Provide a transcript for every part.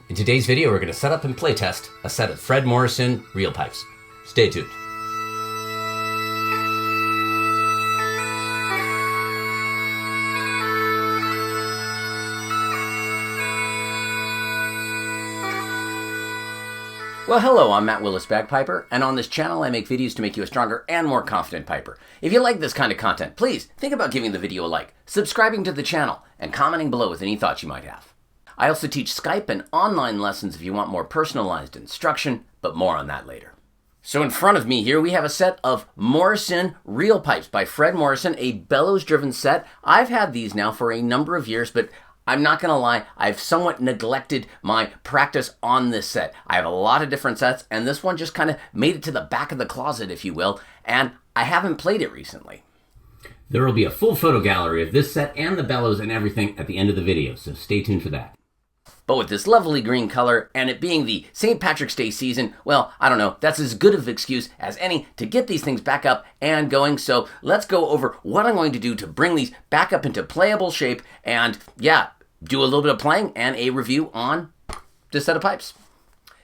In today's video, we're going to set up and playtest a set of Fred Morrison Reelpipes. Stay tuned. Well, hello, I'm Matt Willis Bagpiper, and on this channel I make videos to make you a stronger and more confident piper. If you like this kind of content, please think about giving the video a like, subscribing to the channel, and commenting below with any thoughts you might have. I also teach Skype and online lessons if you want more personalized instruction, but more on that later. So in front of me here we have a set of Morrison Reelpipes by Fred Morrison, a bellows-driven set. I've had these now for a number of years, but I'm not going to lie, I've somewhat neglected my practice on this set. I have a lot of different sets, and this one just kind of made it to the back of the closet, if you will, and I haven't played it recently. There will be a full photo gallery of this set and the bellows and everything at the end of the video, so stay tuned for that. But with this lovely green color, and it being the St. Patrick's Day season, well, I don't know, that's as good of an excuse as any to get these things back up and going. So let's go over what I'm going to do to bring these back up into playable shape and, yeah, do a little bit of playing and a review on this set of pipes.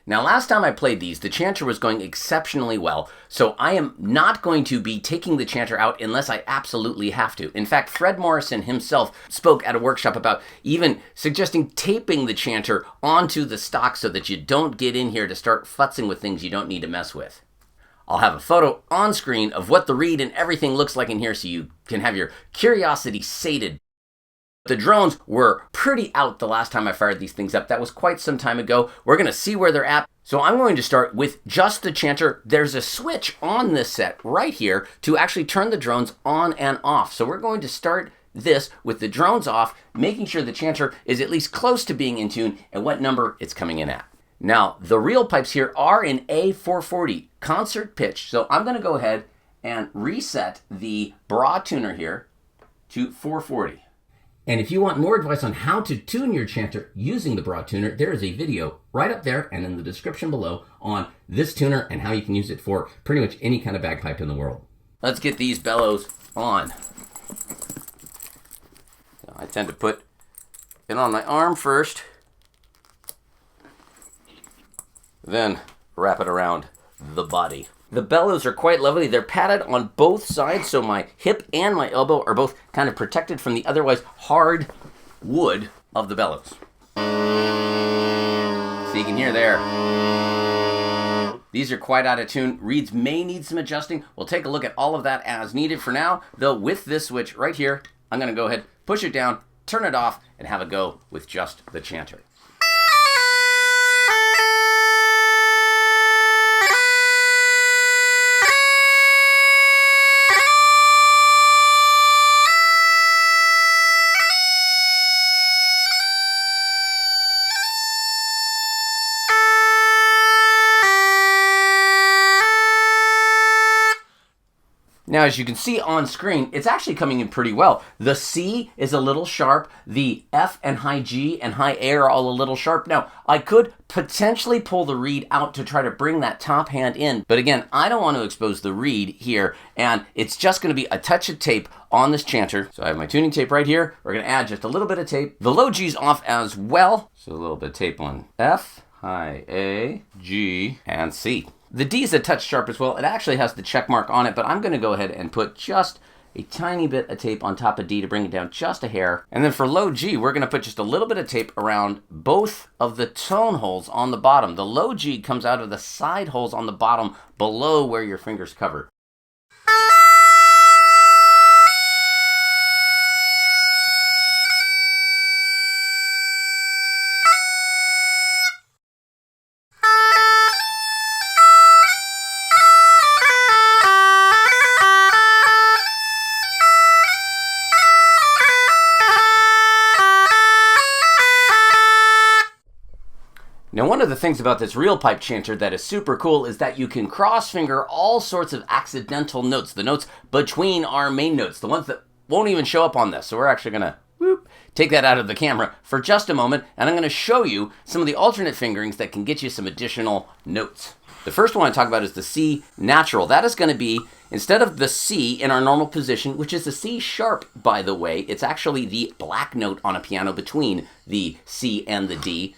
Now, last time I played these, the Chanter was going exceptionally well, so I am not going to be taking the Chanter out unless I absolutely have to. In fact, Fred Morrison himself spoke at a workshop about even suggesting taping the Chanter onto the stock so that you don't get in here to start futzing with things you don't need to mess with. I'll have a photo on screen of what the reed and everything looks like in here so you can have your curiosity sated. The drones were pretty out the last time I fired these things up. That was quite some time ago. We're going to see where they're at. So I'm going to start with just the Chanter. There's a switch on this set right here to actually turn the drones on and off. So we're going to start this with the drones off, making sure the Chanter is at least close to being in tune and what number it's coming in at. Now, the Reelpipes here are in A440 concert pitch. So I'm going to go ahead and reset the bra tuner here to 440. And if you want more advice on how to tune your Chanter using the broad tuner, there is a video right up there and in the description below on this tuner and how you can use it for pretty much any kind of bagpipe in the world. Let's get these bellows on. I tend to put it on my arm first, then wrap it around the body. The bellows are quite lovely. They're padded on both sides, so my hip and my elbow are both kind of protected from the otherwise hard wood of the bellows. So you can hear there. These are quite out of tune. Reeds may need some adjusting. We'll take a look at all of that as needed. For now, though, with this switch right here, I'm going to go ahead, push it down, turn it off, and have a go with just the Chanter. Now, as you can see on screen, it's actually coming in pretty well. The C is a little sharp. The F and high G and high A are all a little sharp. Now, I could potentially pull the reed out to try to bring that top hand in. But again, I don't want to expose the reed here. And it's just going to be a touch of tape on this Chanter. So I have my tuning tape right here. We're going to add just a little bit of tape. The low G's off as well. So a little bit of tape on F, high A, G, and C. The D is a touch sharp as well. It actually has the check mark on it, but I'm going to go ahead and put just a tiny bit of tape on top of D to bring it down just a hair. And then for low G, we're going to put just a little bit of tape around both of the tone holes on the bottom. The low G comes out of the side holes on the bottom below where your fingers cover. Now, one of the things about this Reelpipe Chanter that is super cool is that you can cross-finger all sorts of accidental notes, the notes between our main notes, the ones that won't even show up on this. So we're actually going to take that out of the camera for just a moment, and I'm going to show you some of the alternate fingerings that can get you some additional notes. The first one I talk about is the C natural. That is going to be, instead of the C in our normal position, which is the C sharp, by the way, it's actually the black note on a piano between the C and the D.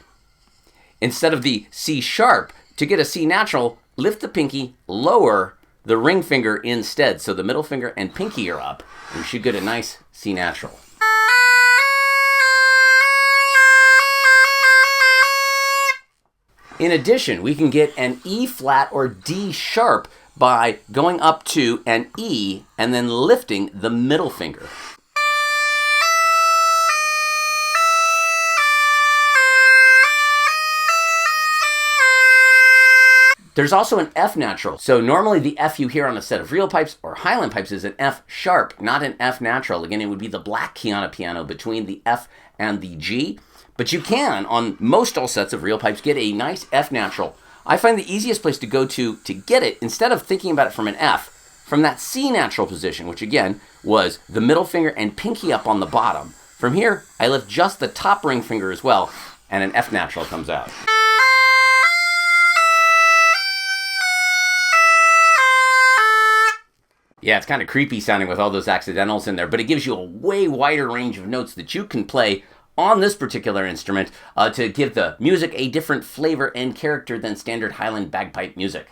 instead of the C sharp, to get a C natural, lift the pinky, lower the ring finger instead. So the middle finger and pinky are up. And you should get a nice C natural. In addition, we can get an E flat or D sharp by going up to an E and then lifting the middle finger. There's also an F natural. So normally the F you hear on a set of real pipes or Highland pipes is an F sharp, not an F natural. Again, it would be the black key on a piano between the F and the G. But you can, on most all sets of real pipes, get a nice F natural. I find the easiest place to go to get it, instead of thinking about it from an F, from that C natural position, which again was the middle finger and pinky up on the bottom. From here, I lift just the top ring finger as well, and an F natural comes out. Yeah, it's kind of creepy sounding with all those accidentals in there, but it gives you a way wider range of notes that you can play on this particular instrument to give the music a different flavor and character than standard Highland bagpipe music.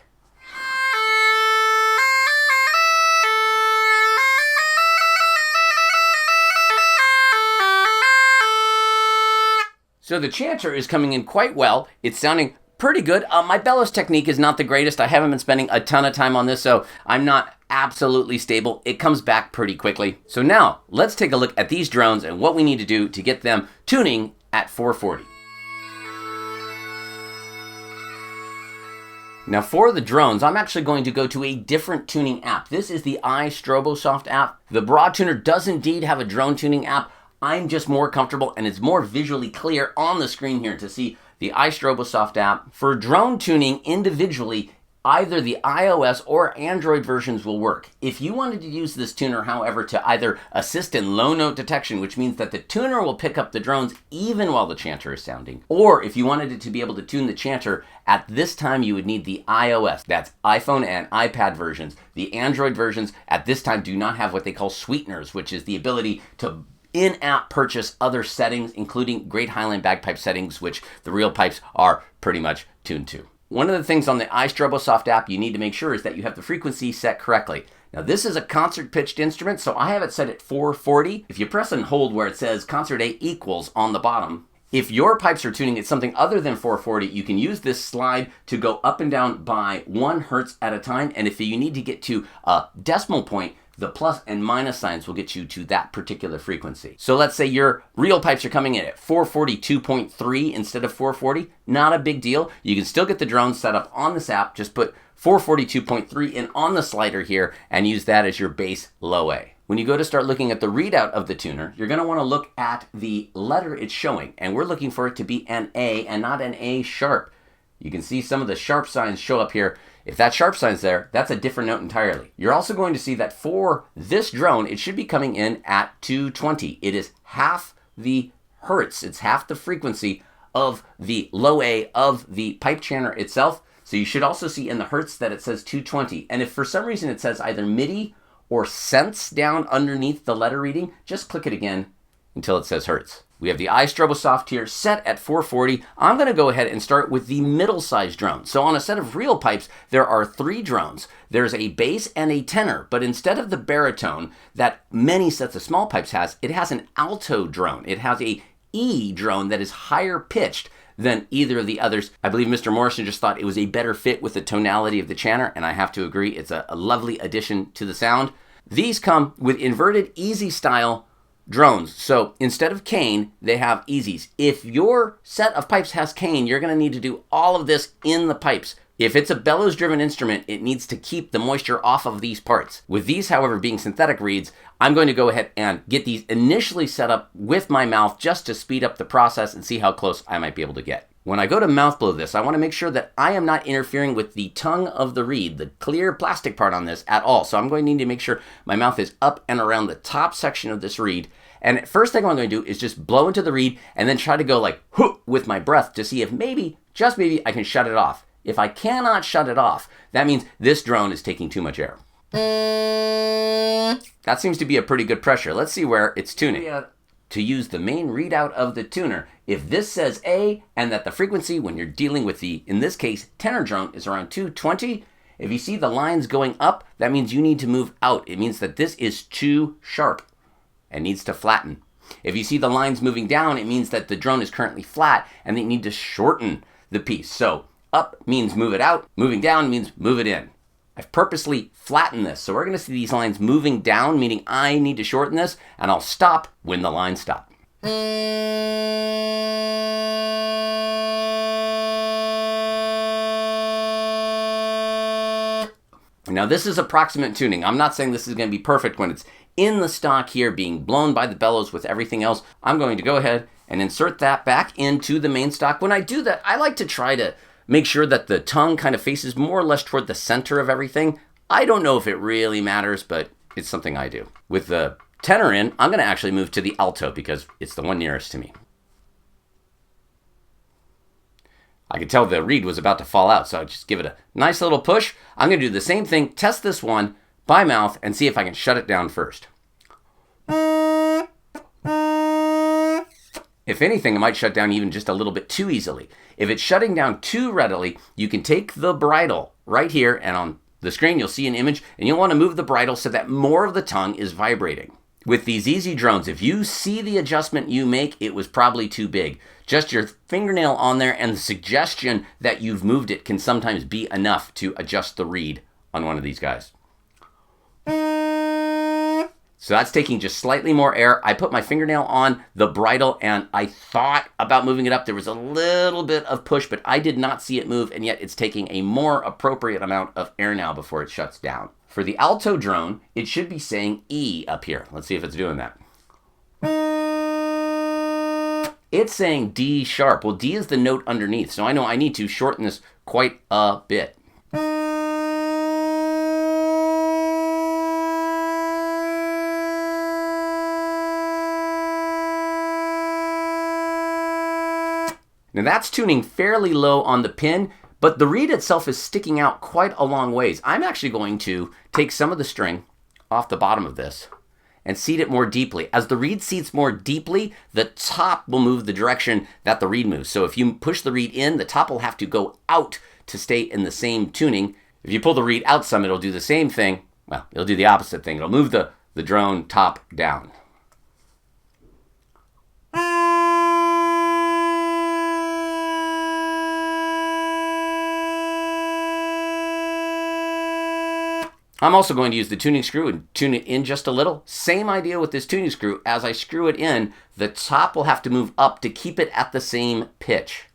So the chanter is coming in quite well. It's sounding pretty good. My bellows technique is not the greatest. I haven't been spending a ton of time on this, so I'm not absolutely stable. It comes back pretty quickly. So now let's take a look at these drones and what we need to do to get them tuning at 440. Now for the drones, I'm actually going to go to a different tuning app. This is the iStrobosoft app. The Broad Tuner does indeed have a drone tuning app. I'm just more comfortable and it's more visually clear on the screen here to see the iStrobosoft app. For drone tuning individually, either the iOS or Android versions will work. If you wanted to use this tuner, however, to either assist in low note detection, which means that the tuner will pick up the drones even while the chanter is sounding, or if you wanted it to be able to tune the chanter, at this time you would need the iOS. That's iPhone and iPad versions. The Android versions at this time do not have what they call sweeteners, which is the ability to in-app purchase other settings, including Great Highland Bagpipe settings, which the real pipes are pretty much tuned to. One of the things on the iStrobosoft app you need to make sure is that you have the frequency set correctly. Now this is a concert pitched instrument, so I have it set at 440. If you press and hold where it says concert A equals on the bottom, if your pipes are tuning at something other than 440, you can use this slide to go up and down by 1 hertz at a time. And if you need to get to a decimal point, the plus and minus signs will get you to that particular frequency. So let's say your real pipes are coming in at 442.3 instead of 440. Not a big deal. You can still get the drone set up on this app. Just put 442.3 in on the slider here and use that as your base low A. When you go to start looking at the readout of the tuner, you're going to want to look at the letter it's showing. And we're looking for it to be an A and not an A sharp. You can see some of the sharp signs show up here. If that sharp sign's there, that's a different note entirely. You're also going to see that for this drone, it should be coming in at 220. It is half the hertz. It's half the frequency of the low A of the pipe chanter itself. So you should also see in the hertz that it says 220. And if for some reason it says either MIDI or cents down underneath the letter reading, just click it again until it says hertz. We have the iStrobosoft here set at 440. I'm going to go ahead and start with the middle-sized drone. So on a set of real pipes, there are 3 drones. There's a bass and a tenor, but instead of the baritone that many sets of small pipes has, it has an alto drone. It has a E drone that is higher pitched than either of the others. I believe Mr. Morrison just thought it was a better fit with the tonality of the chanter, and I have to agree, it's a lovely addition to the sound. These come with inverted easy style drones. So instead of cane, they have easies. If your set of pipes has cane, you're going to need to do all of this in the pipes. If it's a bellows-driven instrument, it needs to keep the moisture off of these parts. With these, however, being synthetic reeds, I'm going to go ahead and get these initially set up with my mouth just to speed up the process and see how close I might be able to get. When I go to mouth blow this, I want to make sure that I am not interfering with the tongue of the reed, the clear plastic part on this at all. So I'm going to need to make sure my mouth is up and around the top section of this reed. And first thing I'm going to do is just blow into the reed and then try to go like whoop with my breath to see if maybe, just maybe, I can shut it off. If I cannot shut it off, that means this drone is taking too much air. That seems to be a pretty good pressure. Let's see where it's tuning. to use the main readout of the tuner. If this says A and that the frequency when you're dealing with the, in this case, tenor drone is around 220, if you see the lines going up, that means you need to move out. It means that this is too sharp and needs to flatten. If you see the lines moving down, it means that the drone is currently flat and they need to shorten the piece. So up means move it out, moving down means move it in. I've purposely flattened this. So we're going to see these lines moving down, meaning I need to shorten this, and I'll stop when the lines stop. Now this is approximate tuning. I'm not saying this is going to be perfect when it's in the stock here being blown by the bellows with everything else. I'm going to go ahead and insert that back into the main stock. When I do that, I like to try to make sure that the tongue kind of faces more or less toward the center of everything. I don't know if it really matters, but it's something I do. With the tenor in, I'm going to actually move to the alto because it's the one nearest to me. I could tell the reed was about to fall out, so I just give it a nice little push. I'm going to do the same thing, test this one by mouth, and see if I can shut it down first. If anything, it might shut down even just a little bit too easily. If it's shutting down too readily, you can take the bridle right here, and on the screen you'll see an image, and you'll want to move the bridle so that more of the tongue is vibrating. With these easy drones, if you see the adjustment you make, it was probably too big. Just your fingernail on there and the suggestion that you've moved it can sometimes be enough to adjust the reed on one of these guys. So that's taking just slightly more air. I put my fingernail on the bridle and I thought about moving it up. There was a little bit of push, but I did not see it move, and yet it's taking a more appropriate amount of air now before it shuts down. For the alto drone, it should be saying E up here. Let's see if it's doing that. It's saying D sharp. Well, D is the note underneath, so I know I need to shorten this quite a bit. Now that's tuning fairly low on the pin, but the reed itself is sticking out quite a long ways. I'm actually going to take some of the string off the bottom of this and seat it more deeply. As the reed seats more deeply, the top will move the direction that the reed moves. So if you push the reed in, the top will have to go out to stay in the same tuning. If you pull the reed out some, it'll do the same thing. Well, it'll do the opposite thing. It'll move the drone top down. I'm also going to use the tuning screw and tune it in just a little. Same idea with this tuning screw. As I screw it in, the top will have to move up to keep it at the same pitch.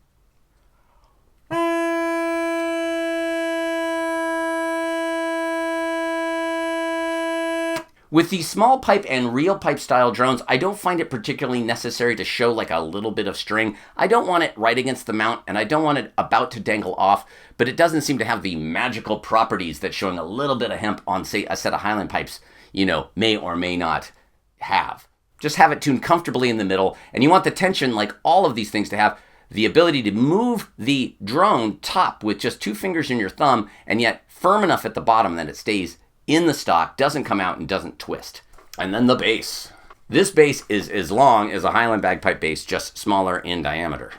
With these small pipe and reel pipe style drones, I don't find it particularly necessary to show like a little bit of string. I don't want it right against the mount, and I don't want it about to dangle off, but it doesn't seem to have the magical properties that showing a little bit of hemp on, say, a set of Highland pipes, may or may not have. Just have it tuned comfortably in the middle, and you want the tension, like all of these things, to have the ability to move the drone top with just 2 fingers and your thumb, and yet firm enough at the bottom that it stays in the stock, doesn't come out, and doesn't twist. And then the bass. This bass is as long as a Highland bagpipe bass, just smaller in diameter.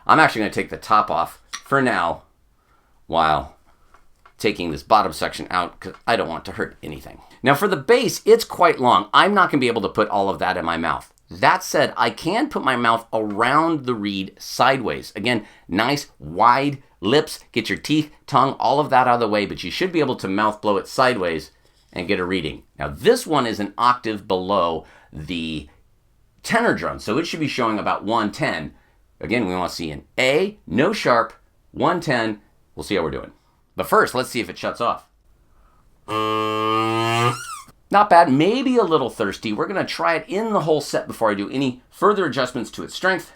I'm actually going to take the top off for now while taking this bottom section out because I don't want to hurt anything. Now for the bass, it's quite long. I'm not going to be able to put all of that in my mouth. That said, I can put my mouth around the reed sideways. Again, nice wide lips, get your teeth, tongue, all of that out of the way, but you should be able to mouth blow it sideways and get a reading. Now this one is an octave below the tenor drum, so it should be showing about 110. Again, we want to see an A, no sharp, 110. We'll see how we're doing. But first, let's see if it shuts off. Not bad, maybe a little thirsty. We're going to try it in the whole set before I do any further adjustments to its strength.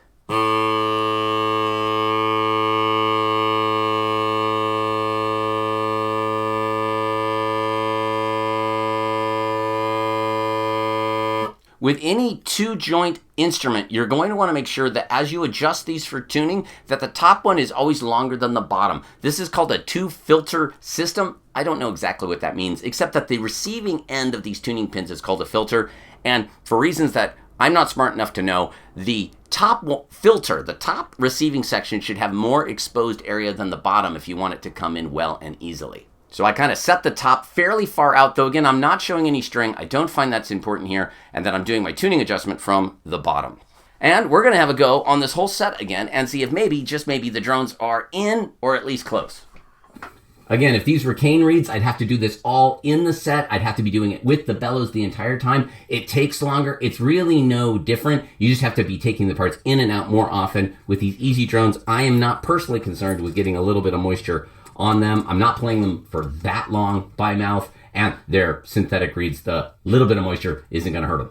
With any 2-joint instrument, you're going to want to make sure that as you adjust these for tuning, that the top one is always longer than the bottom. This is called a 2-filter system. I don't know exactly what that means, except that the receiving end of these tuning pins is called a filter. And for reasons that I'm not smart enough to know the top filter, the top receiving section should have more exposed area than the bottom if you want it to come in well and easily. So I kind of set the top fairly far out, though again, I'm not showing any string. I don't find that's important here, and then I'm doing my tuning adjustment from the bottom. And we're going to have a go on this whole set again and see if maybe, just maybe, the drones are in or at least close. Again, if these were cane reeds, I'd have to do this all in the set. I'd have to be doing it with the bellows the entire time. It takes longer. It's really no different. You just have to be taking the parts in and out more often. With these easy drones, I am not personally concerned with getting a little bit of moisture on them. I'm not playing them for that long by mouth, and they're synthetic reeds. The little bit of moisture isn't going to hurt them.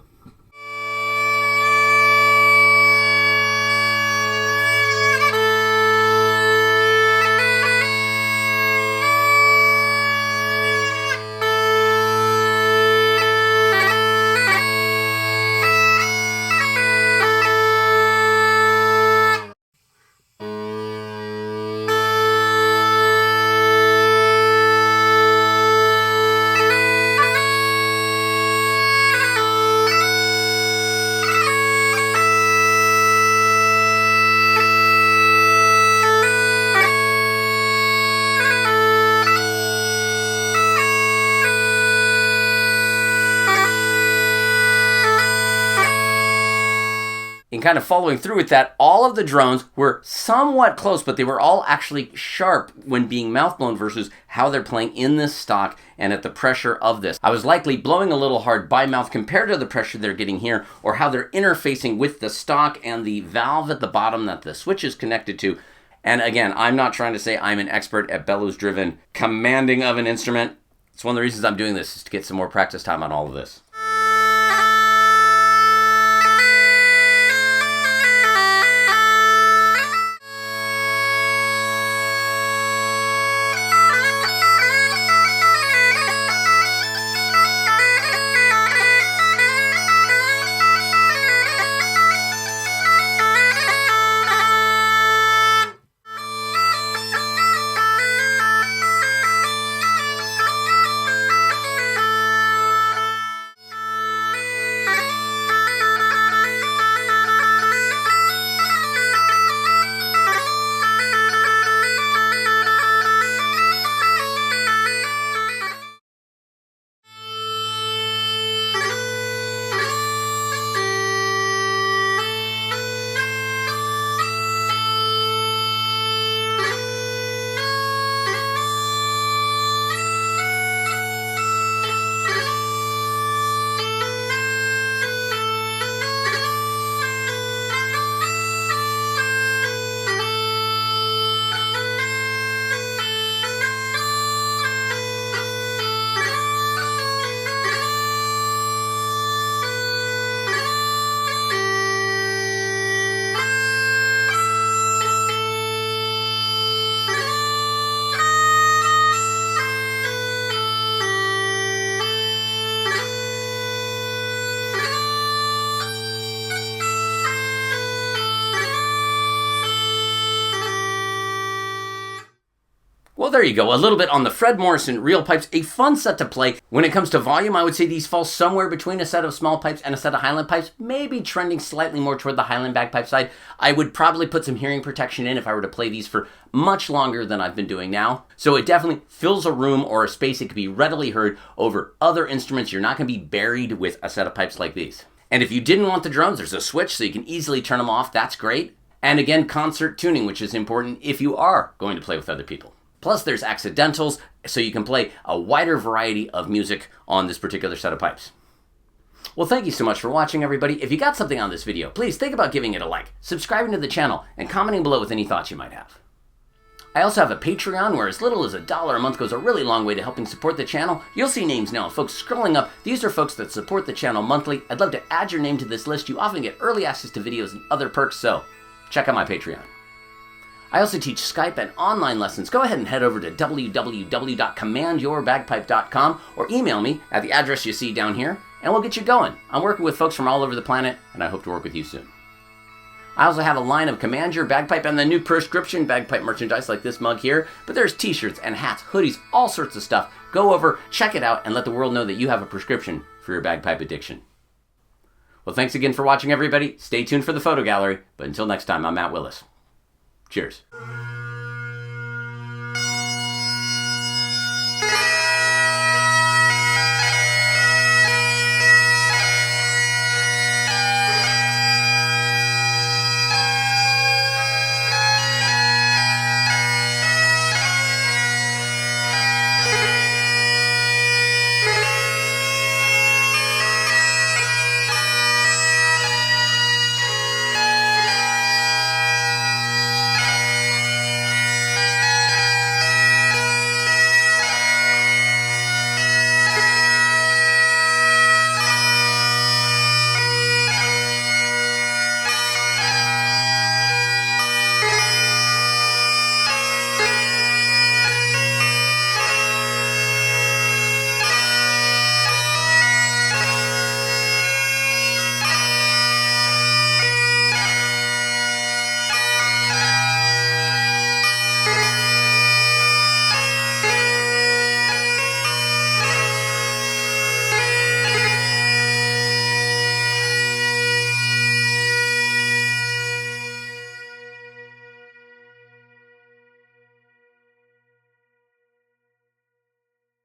In kind of following through with that, all of the drones were somewhat close, but they were all actually sharp when being mouth blown versus how they're playing in this stock and at the pressure of this. I was likely blowing a little hard by mouth compared to the pressure they're getting here, or how they're interfacing with the stock and the valve at the bottom that the switch is connected to. And again, I'm not trying to say I'm an expert at bellows-driven commanding of an instrument. It's one of the reasons I'm doing this, is to get some more practice time on all of this. Well, there you go. A little bit on the Fred Morrison Reelpipes. A fun set to play. When it comes to volume, I would say these fall somewhere between a set of small pipes and a set of Highland pipes, maybe trending slightly more toward the Highland bagpipe side. I would probably put some hearing protection in if I were to play these for much longer than I've been doing now. So it definitely fills a room or a space. It can be readily heard over other instruments. You're not going to be buried with a set of pipes like these. And if you didn't want the drones, there's a switch so you can easily turn them off. That's great. And again, concert tuning, which is important if you are going to play with other people. Plus, there's accidentals, so you can play a wider variety of music on this particular set of pipes. Well, thank you so much for watching, everybody. If you got something on this video, please think about giving it a like, subscribing to the channel, and commenting below with any thoughts you might have. I also have a Patreon where as little as $1 a month goes a really long way to helping support the channel. You'll see names now of folks scrolling up. These are folks that support the channel monthly. I'd love to add your name to this list. You often get early access to videos and other perks, so check out my Patreon. I also teach Skype and online lessons. Go ahead and head over to www.commandyyourbagpipe.com or email me at the address you see down here, and we'll get you going. I'm working with folks from all over the planet, and I hope to work with you soon. I also have a line of Command Your Bagpipe and the new prescription bagpipe merchandise like this mug here, but there's t-shirts and hats, hoodies, all sorts of stuff. Go over, check it out, and let the world know that you have a prescription for your bagpipe addiction. Well, thanks again for watching, everybody. Stay tuned for the photo gallery. But until next time, I'm Matt Willis. Cheers.